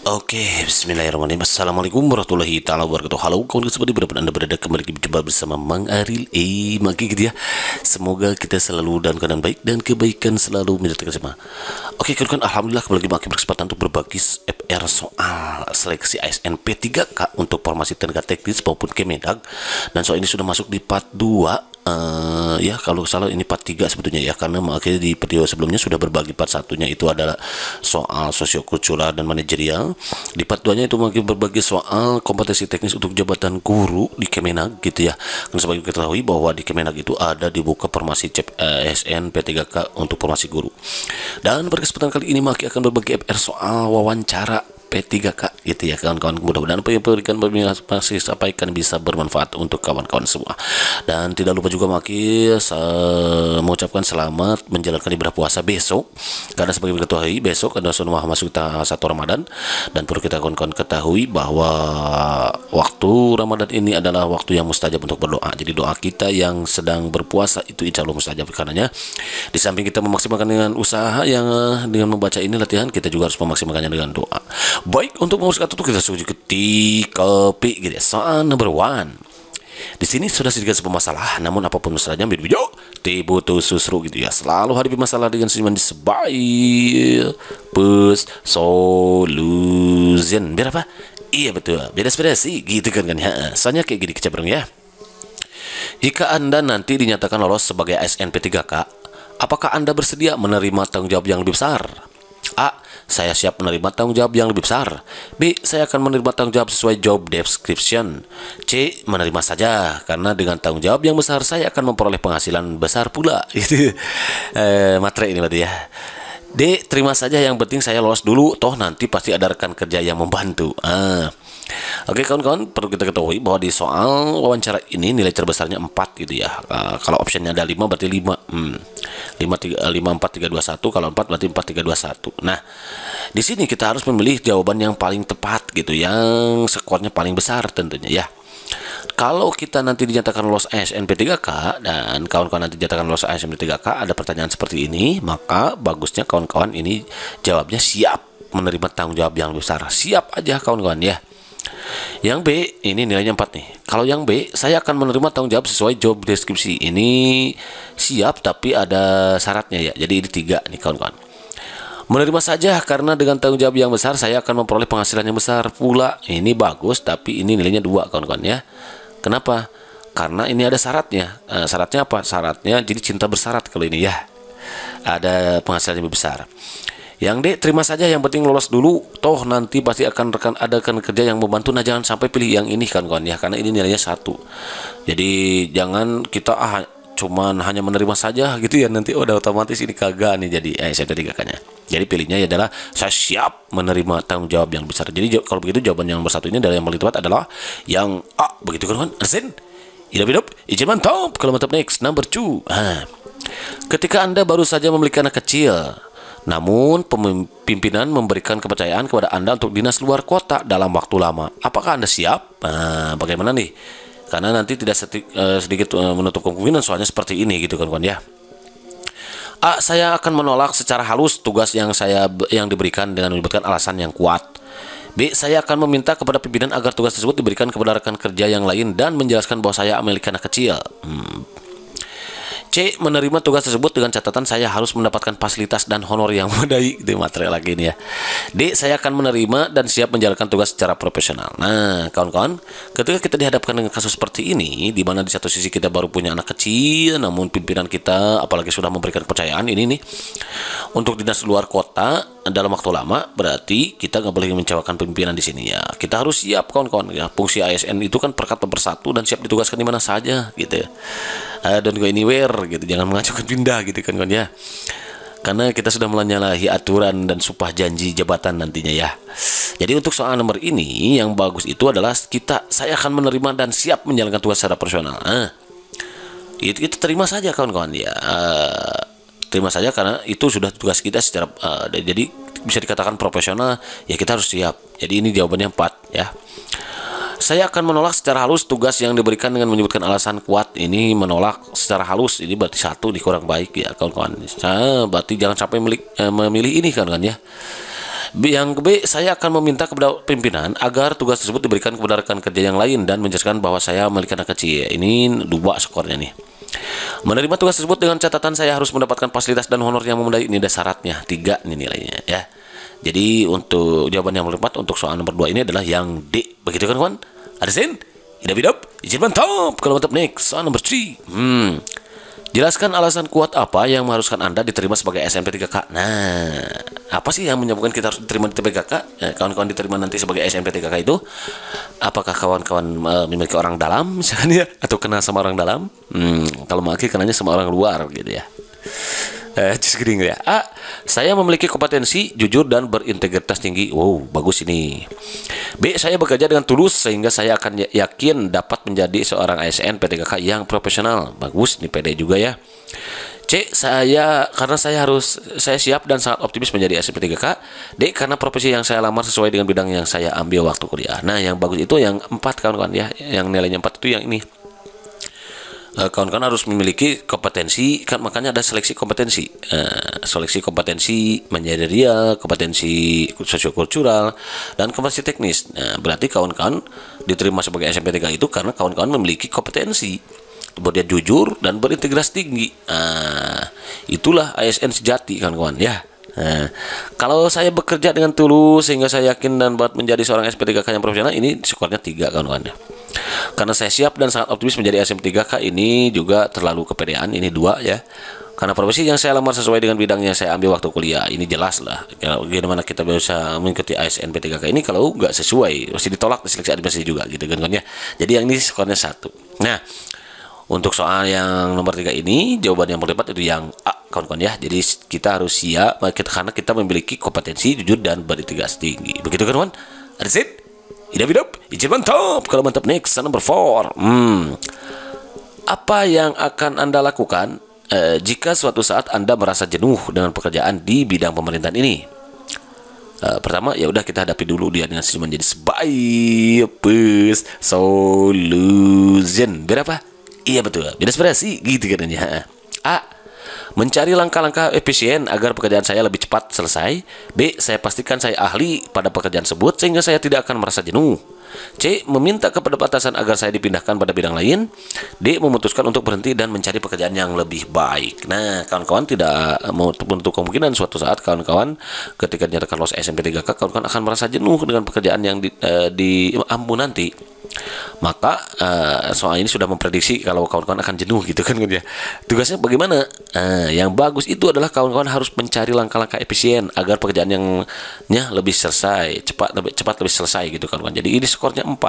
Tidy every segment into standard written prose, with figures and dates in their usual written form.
Oke, bismillahirrahmanirrahim. Assalamualaikum warahmatullahi taala wabarakatuh. Halo kawan seperti berapa Anda berada kembali berjumpa bersama Mang Aril Maki gitu ya. Semoga kita selalu dalam keadaan baik dan kebaikan selalu menyertai kita semua. Oke, kawan, alhamdulillah kembali Maki berkesempatan untuk berbagi FR soal seleksi ASN P3K untuk formasi tenaga teknis maupun Kemendag. Dan soal ini sudah masuk di part 2. Ya kalau salah ini part 3 sebetulnya ya, karena akhirnya di video sebelumnya sudah berbagi part satunya itu adalah soal sosiokultural dan manajerial. Di part 2 nya itu mungkin berbagi soal kompetensi teknis untuk jabatan guru di Kemenag gitu ya. Karena sebagai kita ketahui bahwa di Kemenag itu ada dibuka formasi ASN P3K untuk formasi guru. Dan pada kesempatan kali ini Maki akan berbagi FR soal wawancara P3K gitu ya kawan-kawan. Mudah-mudahan apa yang berikan masih sampaikan bisa bermanfaat untuk kawan-kawan semua. Dan tidak lupa juga Maki mengucapkan selamat menjalankan ibadah puasa besok, karena sebagai kita ketahui besok adalah sunnah masuk kita 1 Ramadan. Dan perlu kita kawan-kawan ketahui bahwa waktu Ramadan ini adalah waktu yang mustajab untuk berdoa. Jadi doa kita yang sedang berpuasa itu insya Allah mustajab, karenanya di samping kita memaksimalkan dengan usaha yang dengan membaca ini latihan, kita juga harus memaksimalkannya dengan doa. Baik, untuk memasukkan itu kita sudah ketika P gitu ya. Soal number 1. Di sini sudah sedikit sebuah masalah, namun apapun masalahnya video butuh susru gitu ya. Selalu hadapi masalah dengan senyuman sebaik pus solution. Biar apa? Iya betul, beda-beda sih gitu kan ya. Soalnya kayak gini kecebong ya. Jika Anda nanti dinyatakan lolos sebagai ASN P3K, apakah Anda bersedia menerima tanggung jawab yang lebih besar? A. Saya siap menerima tanggung jawab yang lebih besar. B. Saya akan menerima tanggung jawab sesuai job description. C. Menerima saja, karena dengan tanggung jawab yang besar saya akan memperoleh penghasilan besar pula. Itu matre ini berarti ya. D. Terima saja, yang penting saya lolos dulu, toh nanti pasti ada rekan kerja yang membantu. Oke kawan-kawan, perlu kita ketahui bahwa di soal wawancara ini nilai terbesarnya 4 gitu ya. Kalau optionnya ada 5 berarti 5. 5 4 3 2 1. Kalau 4 berarti 4 3 2 1. Nah, di sini kita harus memilih jawaban yang paling tepat gitu, yang skornya paling besar tentunya ya. Kalau kita nanti dinyatakan lolos ASN P3K dan kawan-kawan nanti dinyatakan lolos ASN P3K, ada pertanyaan seperti ini, maka bagusnya kawan-kawan ini jawabnya siap menerima tanggung jawab yang besar. Siap aja kawan-kawan ya. Yang B, ini nilainya 4 nih. Kalau yang B, saya akan menerima tanggung jawab sesuai job deskripsi. Ini siap tapi ada syaratnya ya. Jadi ini 3 nih kawan-kawan. Menerima saja, karena dengan tanggung jawab yang besar saya akan memperoleh penghasilan yang besar pula. Ini bagus tapi ini nilainya 2 kawan-kawan ya. Kenapa? Karena ini ada syaratnya. Syaratnya apa? Syaratnya jadi cinta bersyarat kalau ini ya. Ada penghasilan yang lebih besar. Yang D, terima saja, yang penting lolos dulu, toh nanti pasti akan ada rekan kerja yang membantu. Nah, jangan sampai pilih yang ini kan kawan ya, karena ini nilainya 1. Jadi jangan kita cuman hanya menerima saja gitu ya, nanti udah otomatis ini kagak nih jadi SNP3K-nya. Jadi pilihnya adalah saya siap menerima tanggung jawab yang besar. Jadi kalau begitu jawaban yang nomor 1 ini adalah yang paling tepat adalah yang A. Begitu kan? Arsen? Hidup-hidup, izin mantap. Kalau mantap, next number 2. Ketika Anda baru saja memiliki anak kecil, namun pimpinan memberikan kepercayaan kepada Anda untuk dinas luar kota dalam waktu lama, apakah Anda siap? Bagaimana nih? Karena nanti tidak sedikit menutup kemungkinan soalnya seperti ini gitu kan kawan ya. A. Saya akan menolak secara halus tugas yang diberikan dengan menyebutkan alasan yang kuat. B. Saya akan meminta kepada pimpinan agar tugas tersebut diberikan kepada rekan kerja yang lain dan menjelaskan bahwa saya memiliki anak kecil. C. Menerima tugas tersebut dengan catatan saya harus mendapatkan fasilitas dan honor yang memadai. Itu material lagi ini ya. D. Saya akan menerima dan siap menjalankan tugas secara profesional. Nah kawan-kawan, ketika kita dihadapkan dengan kasus seperti ini, di mana di satu sisi kita baru punya anak kecil, namun pimpinan kita apalagi sudah memberikan kepercayaan ini nih untuk dinas luar kota dalam waktu lama, berarti kita nggak boleh mengecewakan pimpinan di sini ya. Kita harus siap kawan-kawan ya. Fungsi ASN itu kan perkat persatu dan siap ditugaskan di mana saja gitu ya. Dan go anywhere gitu, jangan mengajukan pindah gitu kan kawan ya. Karena kita sudah menyalahi aturan dan sumpah janji jabatan nantinya ya. Jadi untuk soal nomor ini yang bagus itu adalah saya akan menerima dan siap menjalankan tugas secara profesional. Itu terima saja kawan-kawan ya. Terima saja karena itu sudah tugas kita secara jadi bisa dikatakan profesional ya, kita harus siap. Jadi ini jawabannya 4 ya. Saya akan menolak secara halus tugas yang diberikan dengan menyebutkan alasan kuat. Ini menolak secara halus, ini berarti 1 nih kurang baik ya kawan-kawan. Berarti jangan sampai memilih ini kan ya. Yang B, saya akan meminta kepada pimpinan agar tugas tersebut diberikan kepada rekan kerja yang lain dan menjelaskan bahwa saya memiliki anak kecil. Ini 2 skornya nih. Menerima tugas tersebut dengan catatan saya harus mendapatkan fasilitas dan honor yang memenuhi. Ini ada syaratnya, 3 nih nilainya ya. Jadi untuk jawaban yang tepat untuk soal nomor 2 ini adalah yang D. Begitu kan kawan? Ada sen? Hidup, izin mantap. Kalau mantap, next soal nomor 3. Jelaskan alasan kuat apa yang mengharuskan Anda diterima sebagai SNP3K. Nah, apa sih yang menyebabkan kita harus diterima di TPKK? Kawan-kawan diterima nanti sebagai SNP3K itu, apakah kawan-kawan memiliki orang dalam misalnya, atau kenal sama orang dalam? Kalau maki kenanya sama orang luar gitu ya. Just kidding ya. A, saya memiliki kompetensi, jujur dan berintegritas tinggi. Wow, bagus ini. B, saya bekerja dengan tulus sehingga saya akan yakin dapat menjadi seorang ASN P3K yang profesional. Bagus, ini PD juga ya. C, karena saya siap dan sangat optimis menjadi ASN P3K. D, karena profesi yang saya lamar sesuai dengan bidang yang saya ambil waktu kuliah. Nah, yang bagus itu yang 4 kawan-kawan ya. Yang nilainya 4 itu yang ini. Kawan-kawan harus memiliki kompetensi, kan makanya ada seleksi kompetensi. Seleksi kompetensi manajerial, kompetensi sosiokultural, dan kompetensi teknis. Nah, berarti kawan-kawan diterima sebagai SNP3 itu karena kawan-kawan memiliki kompetensi, kemudian jujur dan berintegritas tinggi. Itulah ASN sejati kawan-kawan ya. Kalau saya bekerja dengan tulus sehingga saya yakin dan buat menjadi seorang SNP3K yang profesional, ini skornya 3 kawan-kawan ya. Karena saya siap dan sangat optimis menjadi SNP3K, ini juga terlalu kepedean, ini 2 ya. Karena profesi yang saya lamar sesuai dengan bidangnya saya ambil waktu kuliah, ini jelas lah. Bagaimana kita bisa mengikuti ASN P3K ini kalau nggak sesuai, pasti ditolak di seleksi administrasi juga gitu kan ya. Jadi yang ini skornya 1. Nah, untuk soal yang nomor 3 ini, jawaban yang tepat itu yang A kawan-kawan ya. Jadi kita harus siap karena kita memiliki kompetensi, jujur dan berintegritas tinggi. Begitu kan kawan? Ada set? Hidup, izin mantap. Kalau mantap, next number 4. Apa yang akan Anda lakukan jika suatu saat Anda merasa jenuh dengan pekerjaan di bidang pemerintahan ini? Pertama, ya udah kita hadapi dulu dia dengan menjadi sebaik solution. Berapa? Iya betul. Berinspirasi gitu katanya. A, mencari langkah-langkah efisien agar pekerjaan saya lebih cepat selesai. B, saya pastikan saya ahli pada pekerjaan tersebut sehingga saya tidak akan merasa jenuh. C, meminta kepada atasan agar saya dipindahkan pada bidang lain. D, memutuskan untuk berhenti dan mencari pekerjaan yang lebih baik. Nah, kawan-kawan tidak menutup kemungkinan suatu saat kawan-kawan ketika dinyatakan lolos SNP3K, kawan-kawan akan merasa jenuh dengan pekerjaan yang diampu nanti. Maka soal ini sudah memprediksi kalau kawan-kawan akan jenuh gitu kan ya. Tugasnya bagaimana? Yang bagus itu adalah kawan-kawan harus mencari langkah-langkah efisien agar pekerjaan yang lebih selesai, cepat lebih selesai gitu kawan-kawan. Jadi ini skornya 4.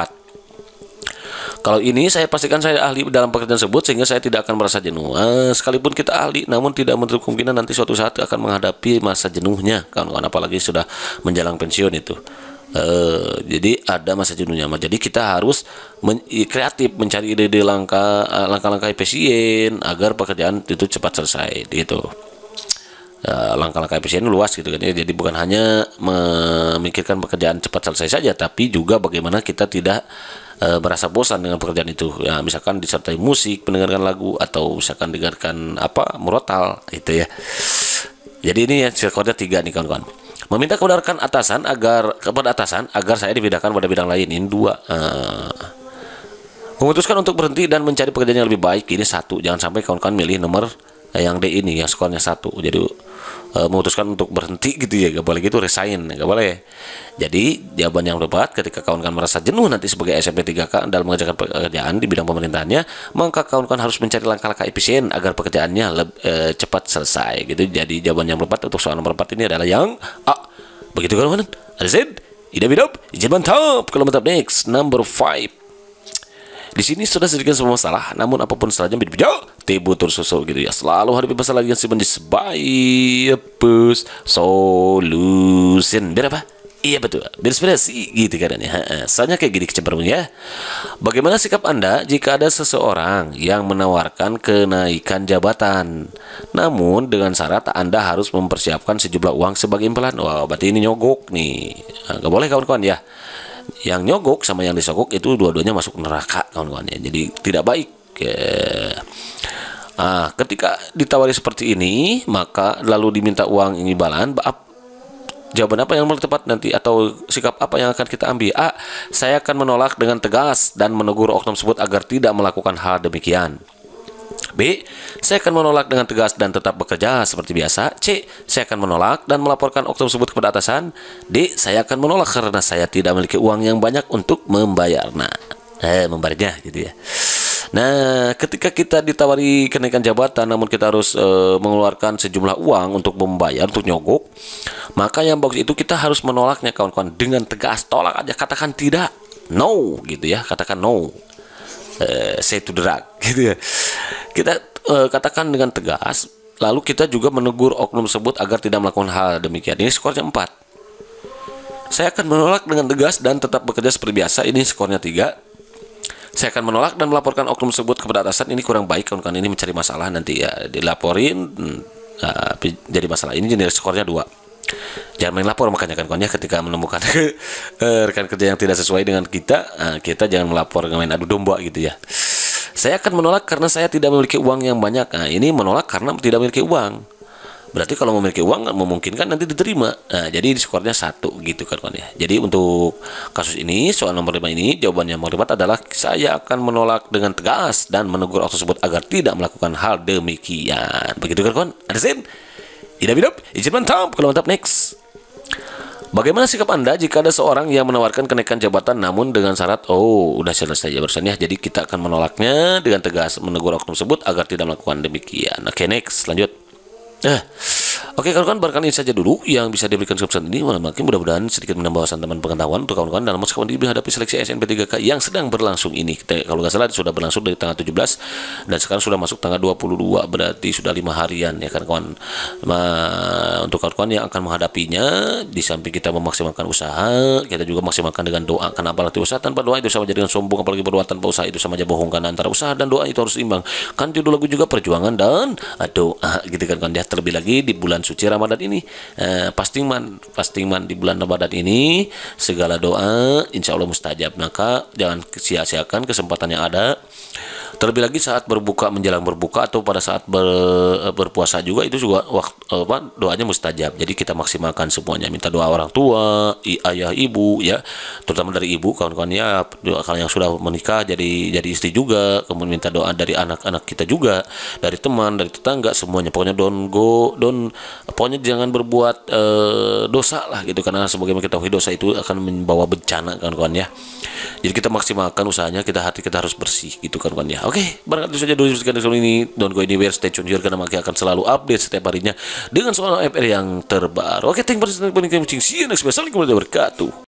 Kalau ini saya pastikan saya ahli dalam pekerjaan tersebut sehingga saya tidak akan merasa jenuh. Sekalipun kita ahli, namun tidak menutup kemungkinan nanti suatu saat akan menghadapi masa jenuhnya kawan-kawan, apalagi sudah menjelang pensiun itu. Jadi ada masa jenuhnya. Jadi kita harus kreatif mencari ide-ide langkah-langkah efisien agar pekerjaan itu cepat selesai gitu. Langkah-langkah efisien luas gitu kan ya. Jadi bukan hanya memikirkan pekerjaan cepat selesai saja, tapi juga bagaimana kita tidak merasa bosan dengan pekerjaan itu. Ya, misalkan disertai musik, mendengarkan lagu, atau misalkan dengarkan murotal gitu ya. Jadi ini ya skornya 3 nih kawan-kawan. Meminta kepada rekan atasan agar saya dipindahkan pada bidang lain, ini 2. Memutuskan untuk berhenti dan mencari pekerjaan yang lebih baik, ini 1. Jangan sampai kawan-kawan milih nomor yang D ini yang skornya 1. Jadi memutuskan untuk berhenti gitu ya, gak boleh gitu, resign, gak boleh. Jadi jawaban yang tepat ketika kawan-kawan merasa jenuh nanti sebagai SNP3K dalam mengerjakan pekerjaan di bidang pemerintahannya, maka kawan-kawan harus mencari langkah-langkah efisien agar pekerjaannya cepat selesai gitu. Jadi jawaban yang tepat untuk soal nomor 4 ini adalah yang A. Begitu kawan-kawan? Ada Z? Hidup, izin mantap. Kalau mantap, next number 5. Di sini sudah sedikit semua masalah, namun apapun setelahnya bijak, tibu tersusul gitu ya. Selalu hadapi masalah yang sebaik solution. Berapa? Iya betul, berinspirasi gitu kadangnya. Soalnya kayak gini kecenderungannya. Bagaimana sikap Anda jika ada seseorang yang menawarkan kenaikan jabatan, namun dengan syarat Anda harus mempersiapkan sejumlah uang sebagai imbalan? Wah, berarti ini nyogok nih. Gak boleh kawan-kawan ya. Yang nyogok sama yang disogok itu dua-duanya masuk neraka kawan-kawan ya. Jadi tidak baik. Ketika ditawari seperti ini, maka lalu diminta uang imbalan, Jawaban apa yang paling tepat nanti, atau sikap apa yang akan kita ambil? A. Saya akan menolak dengan tegas dan menegur oknum tersebut agar tidak melakukan hal demikian. B. Saya akan menolak dengan tegas dan tetap bekerja seperti biasa. C. Saya akan menolak dan melaporkan oknum tersebut kepada atasan. D. Saya akan menolak karena saya tidak memiliki uang yang banyak untuk membayar. Membayarnya gitu ya. Nah, ketika kita ditawari kenaikan jabatan namun kita harus mengeluarkan sejumlah uang untuk membayar, untuk nyogok, maka yang bagus itu kita harus menolaknya kawan-kawan dengan tegas. Tolak aja, katakan tidak, no gitu ya, katakan no. Say to the drug gitu ya. Kita katakan dengan tegas, lalu kita juga menegur oknum tersebut agar tidak melakukan hal demikian. Ini skornya 4. Saya akan menolak dengan tegas dan tetap bekerja seperti biasa. Ini skornya 3. Saya akan menolak dan melaporkan oknum tersebut kepada atasan. Ini kurang baik kawan-kawan, ini mencari masalah, nanti ya dilaporin jadi masalah. Ini jadi skornya 2. Jangan main lapor, makanya kan kawannya ketika menemukan rekan kerja yang tidak sesuai dengan kita, kita jangan melapor, main adu domba gitu ya. Saya akan menolak karena saya tidak memiliki uang yang banyak. Nah, ini menolak karena tidak memiliki uang. Berarti kalau memiliki uang memungkinkan nanti diterima. Nah, jadi skornya 1 gitu kan kawan ya. Jadi untuk kasus ini, soal nomor 5 ini, jawaban yang nomor 4 adalah saya akan menolak dengan tegas dan menegur oknum tersebut agar tidak melakukan hal demikian. Begitu kan kawan? Ada sen? Idap, izin mantap. Kalau mantap, next. Bagaimana sikap Anda jika ada seorang yang menawarkan kenaikan jabatan namun dengan syarat, udah selesai ya barusan ya. Jadi kita akan menolaknya dengan tegas, menegur oknum tersebut agar tidak melakukan demikian. Oke, next, lanjut. Oke kawan-kawan, barangkali ini saja dulu yang bisa diberikan kesempatan ini. Mudah-mudahan sedikit menambah wawasan teman pengetahuan untuk kawan-kawan dalam masa menghadapi seleksi SNP3K yang sedang berlangsung ini. Kalau nggak salah sudah berlangsung dari tanggal 17 dan sekarang sudah masuk tanggal 22, berarti sudah 5 harian ya kan kawan. Untuk kawan-kawan yang akan menghadapinya, di samping kita memaksimalkan usaha, kita juga maksimalkan dengan doa. Karena apalagi usaha tanpa doa itu sama jadi dengan sombong, apalagi berdoa tanpa usaha itu sama aja bohong. Karena antara usaha dan doa itu harus seimbang. Kan judul lagu juga perjuangan dan doa gitu kan kawan. Terlebih lagi di bulan suci Ramadan ini, fasting man di bulan Ramadan ini, segala doa insya Allah mustajab. Maka jangan sia-siakan kesempatan yang ada. Terlebih lagi saat berbuka, menjelang berbuka, atau pada saat berpuasa juga, itu juga doanya mustajab. Jadi kita maksimalkan semuanya. Minta doa orang tua, ayah, ibu ya, terutama dari ibu kawan-kawan ya, doa kalian yang sudah menikah jadi istri juga, kemudian minta doa dari anak-anak kita juga, dari teman, dari tetangga, semuanya. Pokoknya pokoknya jangan berbuat dosa lah gitu, karena sebagaimana kita tahu dosa itu akan membawa bencana kawan-kawan ya. Jadi kita maksimalkan usahanya, hati kita harus bersih gitu kawan-kawan ya. Oke, barangkali itu saja dulu diskusi ini. Don't go anywhere, stay tune here karena Maki akan selalu update setiap harinya dengan soal FR yang terbaru. Oke, thank you for listening. See you next time. Assalamualaikum warahmatullahi wabarakatuh.